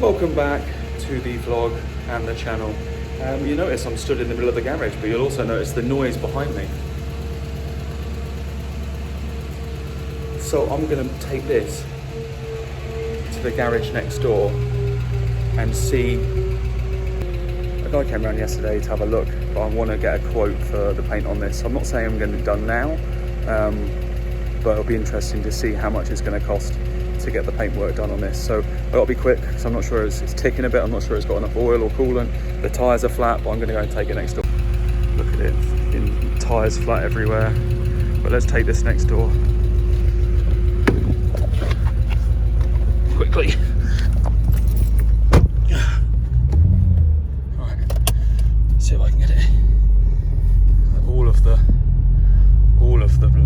Welcome back to the vlog and the channel. You notice I'm stood in the middle of the garage, but you'll also notice the noise behind me. So I'm going to take this to the garage next door and see. A guy came around yesterday to have a look, but I want to get a quote for the paint on this. I'm not saying I'm going to be done now, but it'll be interesting to see how much it's going to cost to get the paintwork done on this. So I've got to be quick because I'm not sure it's ticking a bit. I'm not sure it's got enough oil or coolant. The tyres are flat, but I'm going to go and take it next door. Look at it, tyres flat everywhere. But let's take this next door. Quickly. Right, see if I can get it. All of the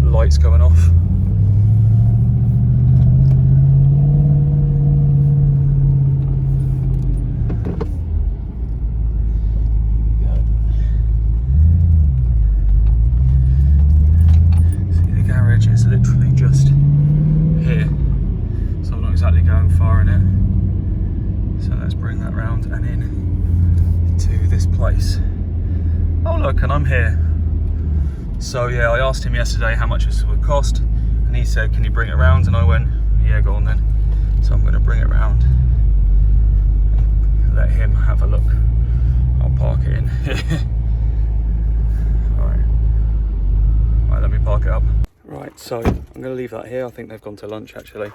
lights going off. Is literally just here, so I'm not exactly going far in it. So let's bring that round and in to this place. Oh look, and I'm here. So yeah, I asked him yesterday how much this would cost, and he said, can you bring it around? And I went, yeah, go on then. So I'm going to bring it round, let him have a look. I'll park it in. Alright, let me park it up. Right, so I'm going to leave that here. I think they've gone to lunch actually.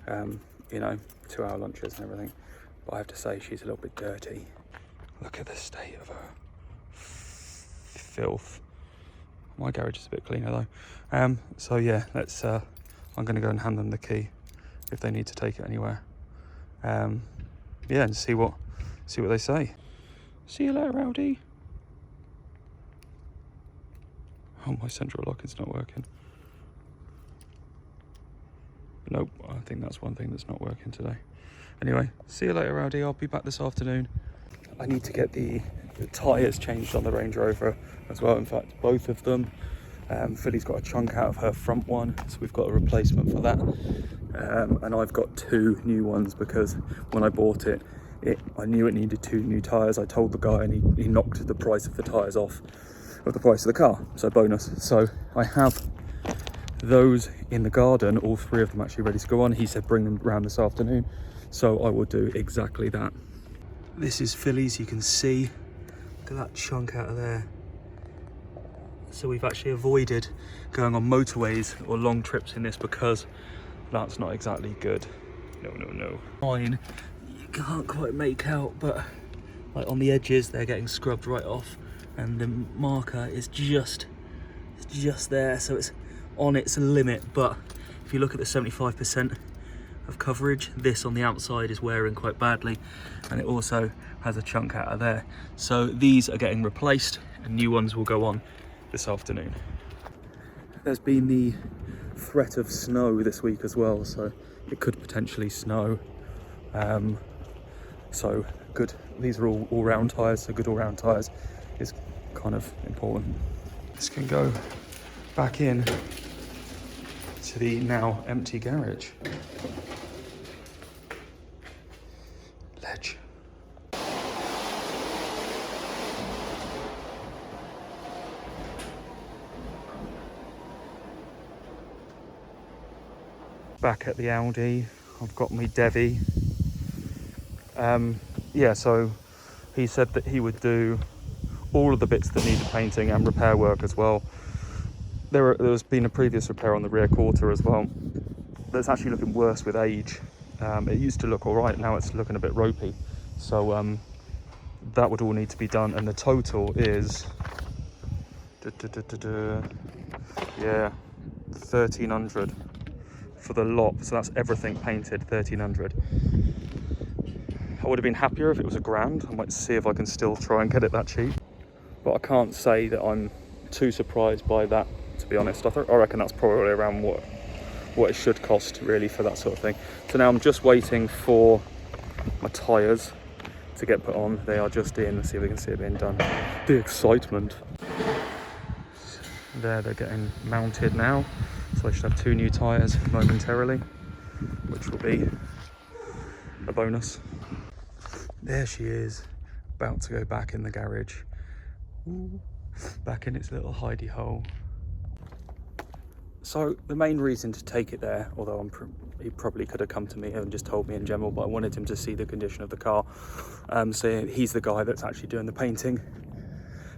You know, 2-hour lunches and everything. But I have to say she's a little bit dirty. Look at the state of her. Filth. My garage is a bit cleaner though. So yeah, let's. I'm going to go and hand them the key if they need to take it anywhere. Yeah, and see what they say. See you later, Audi. Oh, my central lock is not working. Nope, I think that's one thing that's not working today. Anyway, see you later, Audi. I'll be back this afternoon. I need to get the tyres changed on the Range Rover as well. In fact, both of them. Philly's got a chunk out of her front one, so we've got a replacement for that. And I've got 2 new ones because when I bought it, I knew it needed 2 new tyres. I told the guy and he knocked the price of the tyres off of the price of the car, so bonus. So I have those in the garden, all 3 of them actually ready to go on. He said bring them around this afternoon, so I will do exactly that. This is Philly's, you can see, look at that chunk out of there. So we've actually avoided going on motorways or long trips in this because that's not exactly good. No. Mine, you can't quite make out, but like on the edges they're getting scrubbed right off, and the marker is just there, so it's on its limit. But if you look at the 75% of coverage, this on the outside is wearing quite badly, and it also has a chunk out of there. So these are getting replaced and new ones will go on this afternoon. There's been the threat of snow this week as well, so it could potentially snow. So good, these are all round tyres, so good all round tyres is kind of important. This can go back in to the now empty garage. Ledge. Back at the Audi, I've got my Devi. Yeah, so he said that he would do all of the bits that need painting and repair work as well. There's been a previous repair on the rear quarter as well. That's actually looking worse with age. It used to look all right, now it's looking a bit ropey. So that would all need to be done, and the total is, yeah, 1,300 for the lot. So that's everything painted, 1,300. I would have been happier if it was $1,000. I might see if I can still try and get it that cheap. But I can't say that I'm too surprised by that, to be honest. I reckon that's probably around what it should cost really for that sort of thing. So now I'm just waiting for my tyres to get put on. They are just in. Let's see if we can see it being done. The excitement. They're getting mounted now. So I should have 2 new tyres momentarily, which will be a bonus. There she is, about to go back in the garage. Ooh, back in its little hidey hole. So the main reason to take it there, although he probably could have come to me and just told me in general, but I wanted him to see the condition of the car. So he's the guy that's actually doing the painting.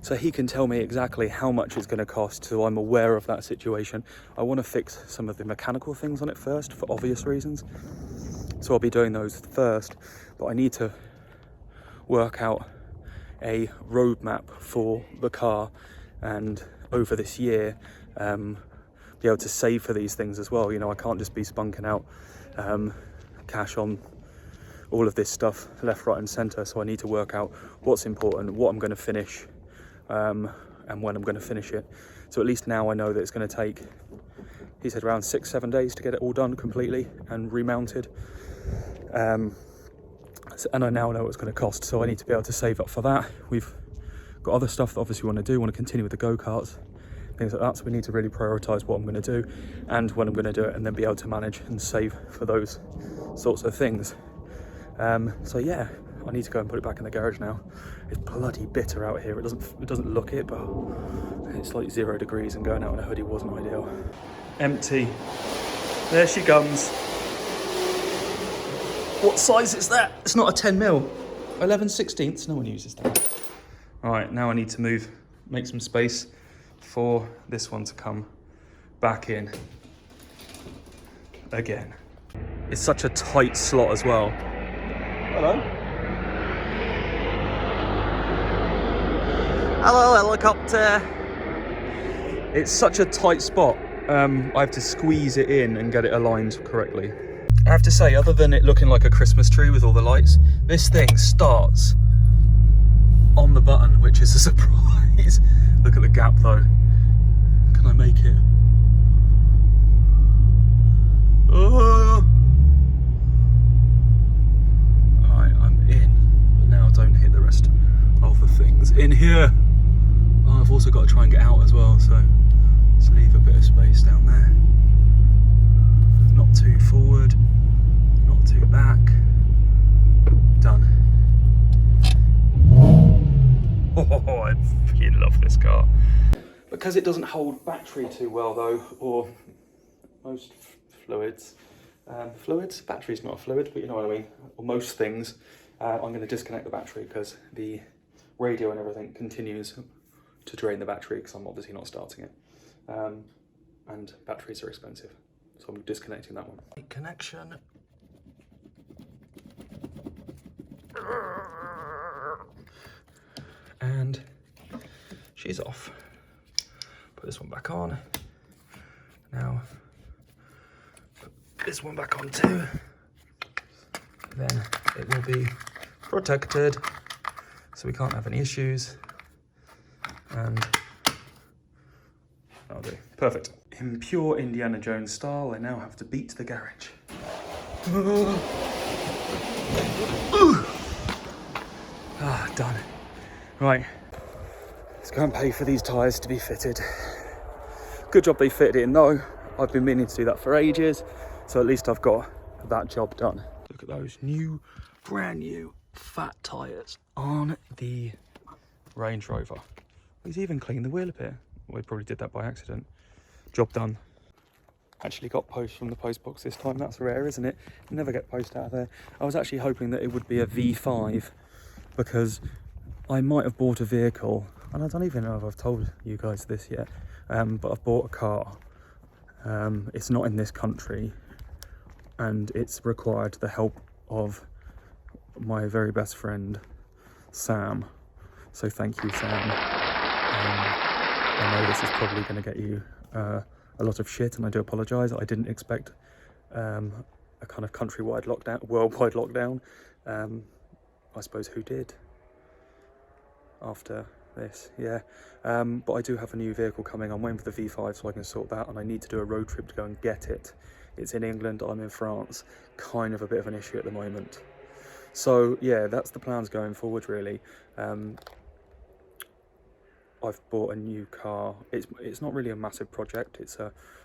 So he can tell me exactly how much it's going to cost, so I'm aware of that situation. I want to fix some of the mechanical things on it first, for obvious reasons. So I'll be doing those first, but I need to work out a roadmap for the car, and over this year, be able to save for these things as well. You know, I can't just be spunking out cash on all of this stuff left, right and centre. So I need to work out what's important, what I'm going to finish, and when I'm going to finish it. So at least now I know that it's going to take, he said, around 6-7 days to get it all done completely and remounted. And I now know what it's going to cost, so I need to be able to save up for that. We've got other stuff that obviously we want to do. We want to continue with the go-karts, things like that, so we need to really prioritise what I'm going to do and when I'm going to do it, and then be able to manage and save for those sorts of things. So yeah, I need to go and put it back in the garage now. It's bloody bitter out here. It doesn't look it, but it's like 0 degrees, and going out in a hoodie wasn't ideal. Empty. There she comes. What size is that? It's not a 10mm. 11/16. No one uses that. All right, now I need to make some space for this one to come back in again. It's such a tight slot as well. Hello. Hello, helicopter. It's such a tight spot. I have to squeeze it in and get it aligned correctly. I have to say, other than it looking like a Christmas tree with all the lights, this thing starts on the button, which is a surprise. Look at the gap though. Can I make it? Oh! Alright, I'm in. But now don't hit the rest of the things in here. Oh, I've also got to try and get out as well, so let's leave a bit of space down there. Not too forward, not too back. Done. Oh, I freaking love this car. Because it doesn't hold battery too well though, or most fluids. Battery's not a fluid, but you know what I mean. Or most things, I'm going to disconnect the battery because the radio and everything continues to drain the battery because I'm obviously not starting it. And batteries are expensive, so I'm disconnecting that one. Connection. And she's off. Put this one back on. Now, put this one back on too. Then it will be protected, so we can't have any issues. And that'll do. Perfect. In pure Indiana Jones style, I now have to beat the garage. Done. Right, let's go and pay for these tyres to be fitted. Good job they fitted it in though. I've been meaning to do that for ages, so at least I've got that job done. Look at those new, brand new fat tyres on the Range Rover. He's even cleaned the wheel a bit. Well, he probably did that by accident. Job done. Actually got post from the post box this time. That's rare, isn't it? You never get post out of there. I was actually hoping that it would be a V5 because I might have bought a vehicle, and I don't even know if I've told you guys this yet, but I've bought a car. It's not in this country, and it's required the help of my very best friend, Sam. So thank you, Sam. I know this is probably going to get you a lot of shit, and I do apologise. I didn't expect a kind of countrywide lockdown, worldwide lockdown. I suppose who did after this, yeah. But I do have a new vehicle coming. I'm waiting for the V5 so I can sort that, and I need to do a road trip to go and get it. It's in England, I'm in France. Kind of a bit of an issue at the moment. So yeah, that's the plans going forward really. I've bought a new car. It's not really a massive project. It's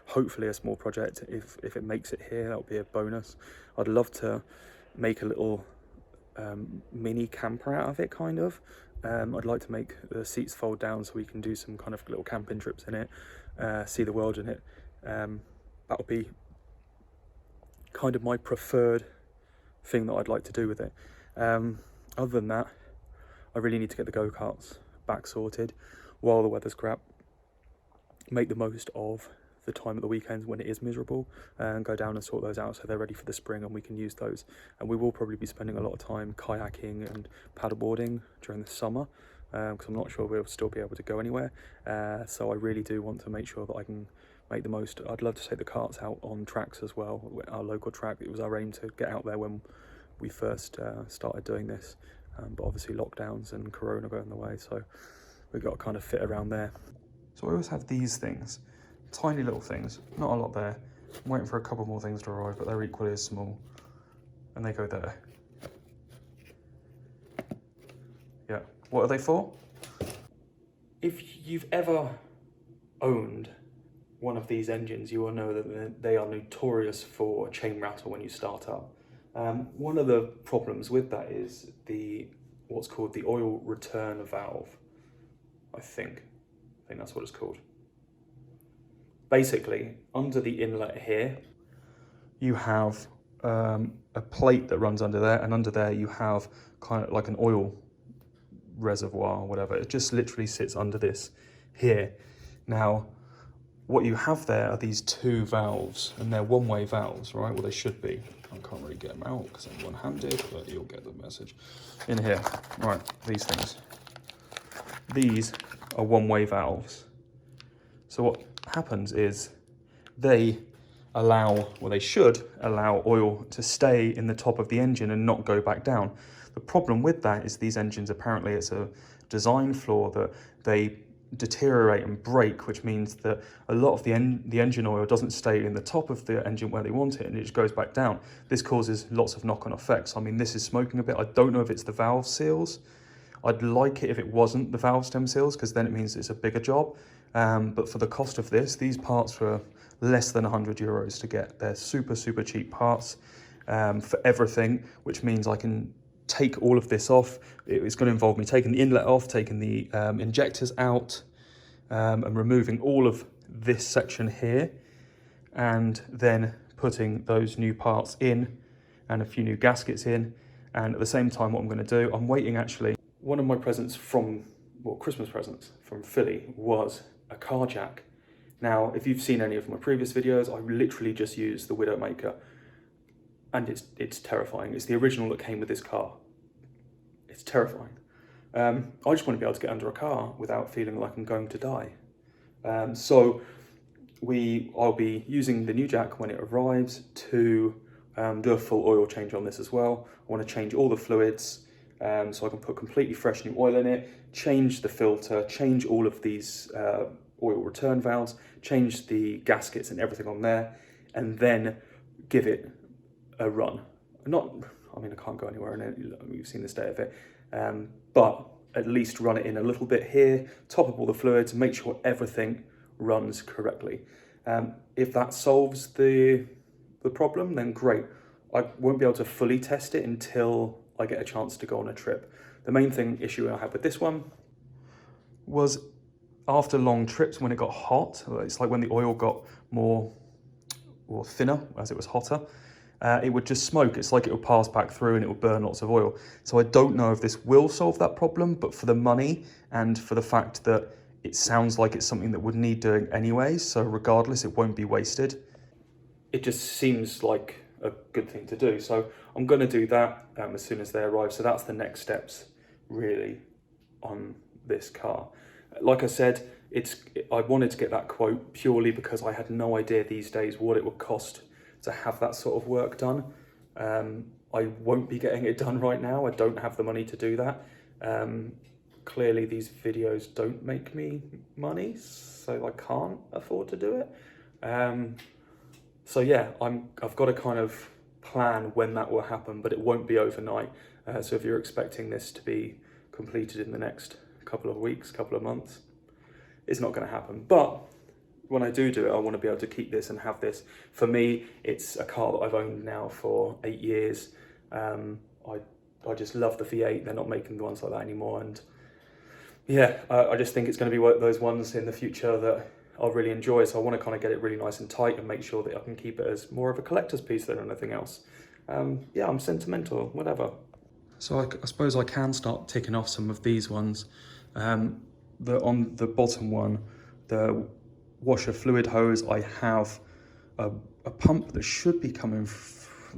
hopefully a small project. If it makes it here, that'll be a bonus. I'd love to make a little mini camper out of it, kind of. I'd like to make the seats fold down so we can do some kind of little camping trips in it, see the world in it. That would be kind of my preferred thing that I'd like to do with it. Other than that, I really need to get the go-karts back sorted while the weather's crap. Make the most of the time at the weekends when it is miserable, and go down and sort those out so they're ready for the spring and we can use those. And we will probably be spending a lot of time kayaking and paddleboarding during the summer, because I'm not sure we'll still be able to go anywhere. So I really do want to make sure that I can make the most. I'd love to take the karts out on tracks as well, our local track. It was our aim to get out there when we first started doing this, but obviously lockdowns and corona got in the way, so we've got to kind of fit around there. So I always have these things, tiny little things, not a lot there. I'm waiting for a couple more things to arrive, but they're equally as small, and they go there. Yeah, what are they for? If you've ever owned one of these engines, you will know that they are notorious for chain rattle when you start up. One of the problems with that is what's called the oil return valve, I think that's what it's called. Basically, under the inlet here, you have a plate that runs under there, and under there you have kind of like an oil reservoir or whatever. It just literally sits under this here. Now, what you have there are these two valves, and they're one-way valves, right? Well, they should be. I can't really get them out because I'm one-handed, but you'll get the message. In here, right, these things. These are one-way valves. So what happens is they should allow oil to stay in the top of the engine and not go back down. The problem with that is these engines, apparently it's a design flaw that they deteriorate and break, which means that a lot of the engine oil doesn't stay in the top of the engine where they want it, and it just goes back down. This causes lots of knock-on effects. I mean, this is smoking a bit. I don't know if it's the valve seals. I'd like it if it wasn't the valve stem seals, because then it means it's a bigger job. But for the cost of this, these parts were less than €100 to get. They're super, super cheap parts for everything, which means I can take all of this off. It's going to involve me taking the inlet off, taking the injectors out, and removing all of this section here, and then putting those new parts in and a few new gaskets in. And at the same time, what I'm going to do, I'm waiting actually. One of my presents Christmas presents from Philly was a car jack. Now, if you've seen any of my previous videos, I literally just used the Widowmaker, and it's terrifying. It's the original that came with this car. It's terrifying. I just want to be able to get under a car without feeling like I'm going to die. So I'll be using the new jack when it arrives to do a full oil change on this as well. I want to change all the fluids, so I can put completely fresh new oil in it, change the filter, change all of these oil return valves, change the gaskets and everything on there, and then give it a run. I can't go anywhere in it, you've seen the state of it, but at least run it in a little bit here, top up all the fluids, make sure everything runs correctly. If that solves the problem, then great. I won't be able to fully test it until I get a chance to go on a trip. The main issue I had with this one was after long trips, when it got hot, it's like when the oil got more or thinner as it was hotter, it would just smoke. It's like it would pass back through and it would burn lots of oil. So I don't know if this will solve that problem, but for the money and for the fact that it sounds like it's something that would need doing anyway, so regardless, it won't be wasted. It just seems like a good thing to do. So I'm going to do that as soon as they arrive. So that's the next steps really on this car. Like I said, I wanted to get that quote purely because I had no idea these days what it would cost to have that sort of work done. I won't be getting it done right now. I don't have the money to do that. Clearly these videos don't make me money, so I can't afford to do it. So yeah, I've got to kind of plan when that will happen, but it won't be overnight. So if you're expecting this to be completed in the next couple of weeks, couple of months, it's not going to happen. But when I do it, I want to be able to keep this and have this. For me, it's a car that I've owned now for 8 years. I I just love the V8. They're not making the ones like that anymore. And yeah, I just think it's going to be one of those ones in the future that I'll really enjoy. So I want to kind of get it really nice and tight and make sure that I can keep it as more of a collector's piece than anything else. Yeah, I'm sentimental, whatever. So I suppose I can start ticking off some of these ones. On the bottom one, the washer fluid hose, I have a pump that should be coming.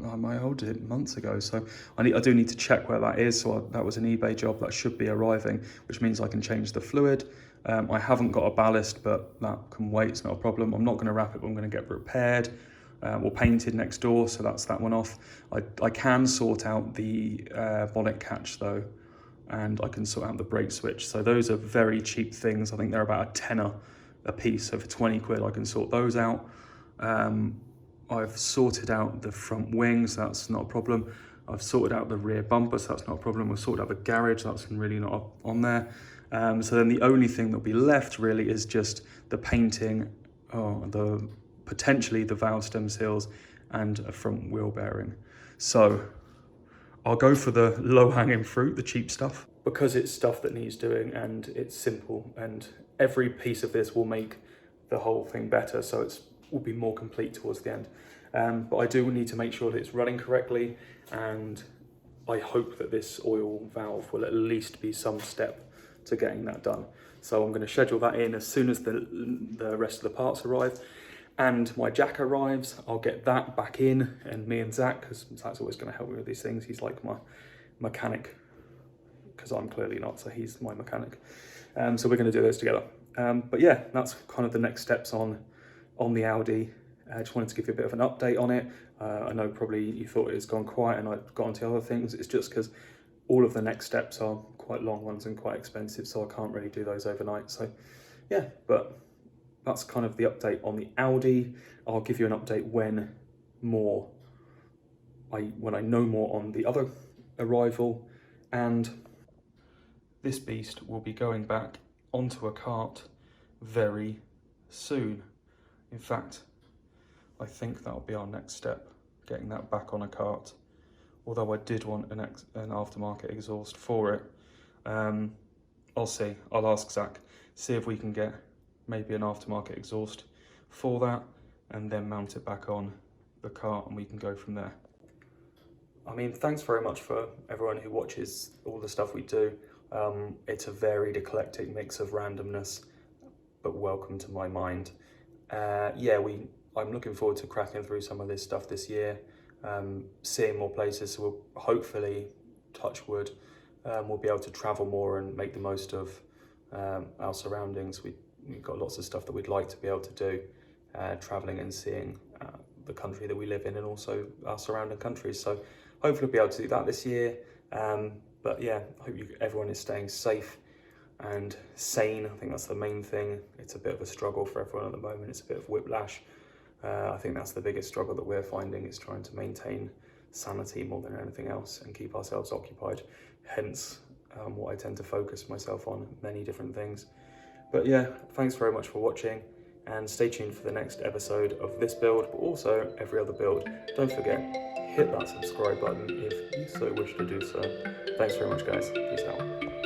I ordered it months ago, so I do need to check where that is. So that was an eBay job that should be arriving, which means I can change the fluid. I haven't got a ballast, but that can wait. It's not a problem. I'm not going to wrap it, but I'm going to get repaired or painted next door. So that's that one off. I can sort out the bonnet catch though, and I can sort out the brake switch. So those are very cheap things. I think they're about a tenner a piece. So for 20 quid, I can sort those out. I've sorted out the front wings, that's not a problem. I've sorted out the rear bumper, so that's not a problem. I've sorted out the garage, that's really not on there. So then the only thing that'll be left really is just the painting, potentially the valve stem seals and a front wheel bearing. So I'll go for the low-hanging fruit, the cheap stuff, because it's stuff that needs doing and it's simple, and every piece of this will make the whole thing better, so it will be more complete towards the end. But I do need to make sure that it's running correctly, and I hope that this oil valve will at least be some step to getting that done. So I'm going to schedule that in as soon as the rest of the parts arrive. And my jack arrives, I'll get that back in, and me and Zach, because Zach's always going to help me with these things. He's like my mechanic, because I'm clearly not, so he's my mechanic. So we're going to do those together. But yeah, that's kind of the next steps on the Audi. I just wanted to give you a bit of an update on it. I know probably you thought it has gone quiet and I've got onto other things. It's just because all of the next steps are quite long ones and quite expensive, so I can't really do those overnight. So yeah, but that's kind of the update on the Audi. I'll give you an update when I know more on the other arrival, and this beast will be going back onto a cart very soon. In fact, I think that'll be our next step, getting that back on a cart. Although I did want an aftermarket exhaust for it. I'll see, I'll ask Zach, see if we can get maybe an aftermarket exhaust for that, and then mount it back on the cart and we can go from there. I mean, thanks very much for everyone who watches all the stuff we do. It's a varied, eclectic mix of randomness, but welcome to my mind. Yeah, I'm looking forward to cracking through some of this stuff this year, seeing more places, so we'll hopefully, touch wood, we'll be able to travel more and make the most of our surroundings. We've got lots of stuff that we'd like to be able to do, traveling and seeing the country that we live in and also our surrounding countries. So hopefully we'll be able to do that this year. But yeah, I hope everyone is staying safe and sane. I think that's the main thing. It's a bit of a struggle for everyone at the moment. It's a bit of whiplash. I think that's the biggest struggle that we're finding, is trying to maintain sanity more than anything else and keep ourselves occupied. Hence what I tend to focus myself on, many different things. But yeah, thanks very much for watching, and stay tuned for the next episode of this build, but also every other build. Don't forget, hit that subscribe button if you so wish to do so. Thanks very much, guys. Peace out.